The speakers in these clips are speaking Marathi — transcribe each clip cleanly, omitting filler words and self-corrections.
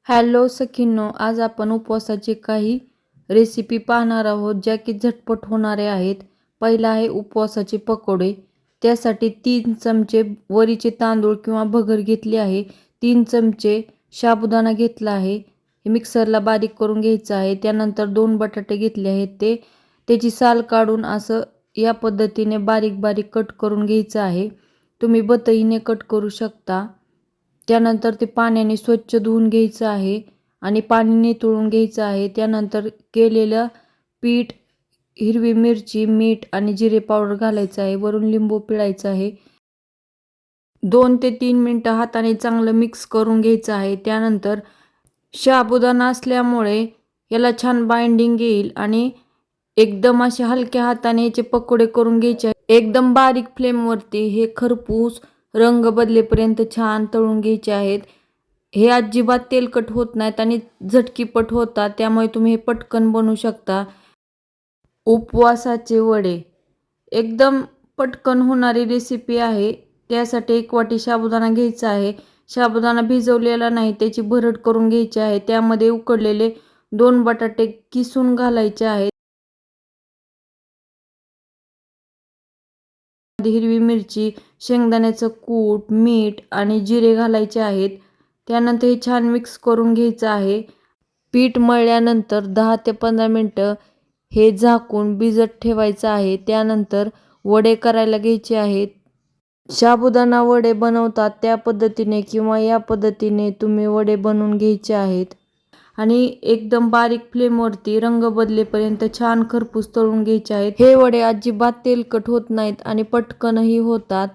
हॅलो सखींनो, आज आपण उपवासाची काही रेसिपी पाहणार आहोत ज्या की झटपट होणारे आहेत. पहिला आहे उपवासाचे पकोडे. त्यासाठी 3 चमचे वरीचे तांदूळ किंवा भगर घेतले आहे. 3 चमचे साबुदाणा घेतला आहे. हे मिक्सरला बारीक करून घ्यायचं आहे. त्यानंतर 2 बटाटे घेतले आहेत. त्याची साल काढून असं या पद्धतीने बारीक बारीक कट करून घ्यायचं आहे. तुम्ही बतईने कट करू शकता. त्यानंतर ते पाण्याने स्वच्छ धुवून घ्यायचं आहे आणि पाणी निथळून घ्यायचं आहे. त्यानंतर केलेलं पीठ, हिरवी मिरची, मीठ आणि जिरे पावडर घालायचं आहे. वरून लिंबू पिळायचं आहे. 2 ते 3 मिनटं हाताने चांगलं मिक्स करून घ्यायचं आहे. त्यानंतर साबुदाणा असल्यामुळे याला छान बाइंडिंग येईल आणि एकदम असे हलक्या हाताने याचे पकोडे करून घ्यायचे आहे. एकदम बारीक फ्लेमवरती हे खरपूस रंग बदलेपर्यंत छान तळून घ्यायचे आहेत. हे अजिबात तेलकट होत नाहीत आणि झटकीपट होतात, त्यामुळे तुम्ही हे पटकन बनवू शकता. उपवासाचे वडे एकदम पटकन होणारी रेसिपी आहे. त्यासाठी 1 वाटी साबुदाणा घ्यायचा आहे. साबुदाणा भिजवलेला नाही, त्याची भरड करून घ्यायची आहे. त्यामध्ये उकडलेले 2 बटाटे किसून घालायचे आहेत. हिरवी मिरची, शेंगदाण्याचं कूट, मीठ आणि जिरे घालायचे आहेत. त्यानंतर हे छान मिक्स करून घ्यायचं आहे. पीठ मळल्यानंतर 10 ते 15 मिनटं हे झाकून भिजत ठेवायचं आहे. त्यानंतर वडे करायला घ्यायचे आहेत. साबुदाणा वडे बनवतात त्या पद्धतीने किंवा या पद्धतीने तुम्ही वडे बनवून घ्यायचे आहेत आणि एकदम बारीक फ्लेमवरती रंग बदलेपर्यंत छान खरपूस तळून घ्यायचे आहेत. हे वडे अजिबात तेलकट होत नाहीत आणि पटकनही होतात.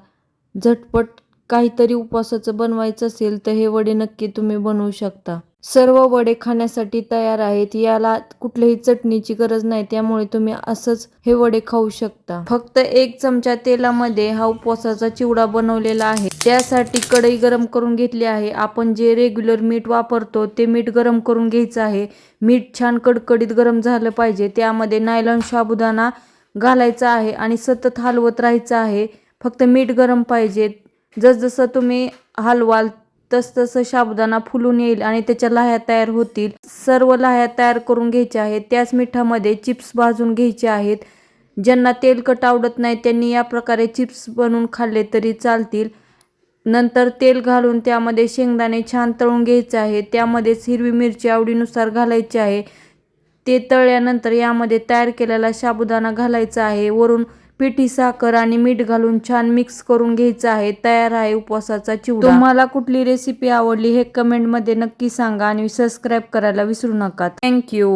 झटपट काहीतरी उपवासाचं बनवायचं असेल तर हे वडे नक्की तुम्ही बनवू शकता. सर्व वडे खाण्यासाठी तयार आहेत. याला कुठल्याही चटणीची गरज नाही, त्यामुळे तुम्ही असंच हे वडे खाऊ शकता. फक्त 1 चमचा तेलामध्ये हा उपवासाचा चिवडा बनवलेला आहे. त्यासाठी कढई गरम करून घेतली आहे. आपण जे रेग्युलर मीठ वापरतो ते मीठ गरम करून घ्यायचं आहे. मीठ छान कडकडीत गरम झालं पाहिजे. त्यामध्ये नायलॉन साबुदाणा घालायचा आहे आणि सतत हलवत राहायचं आहे. फक्त मीठ गरम पाहिजे. जसजसं तुम्ही हलवाल तसतसं साबुदाणा फुलून येईल आणि त्याच्या लाह्या तयार होतील. सर्व लाह्या तयार करून घ्यायच्या आहेत. त्याच मिठामध्ये चिप्स भाजून घ्यायचे आहेत. ज्यांना तेलकट आवडत नाही त्यांनी या प्रकारे चिप्स बनवून खाल्ले तरी चालतील. नंतर तेल घालून त्यामध्ये शेंगदाणे छान तळून घ्यायचे आहे. त्यामध्येच हिरवी मिरची आवडीनुसार घालायची आहे. ते तळल्यानंतर यामध्ये तयार केलेला साबुदाणा घालायचा आहे. वरून पिठी साखर आणि मीठ घालून छान मिक्स करून घ्यायचं आहे. तयार आहे उपवासाचा चिवडा. तुम्हाला कुठली रेसिपी आवडली हे कमेंटमध्ये नक्की सांगा आणि सबस्क्राईब करायला विसरू नका. थँक्यू.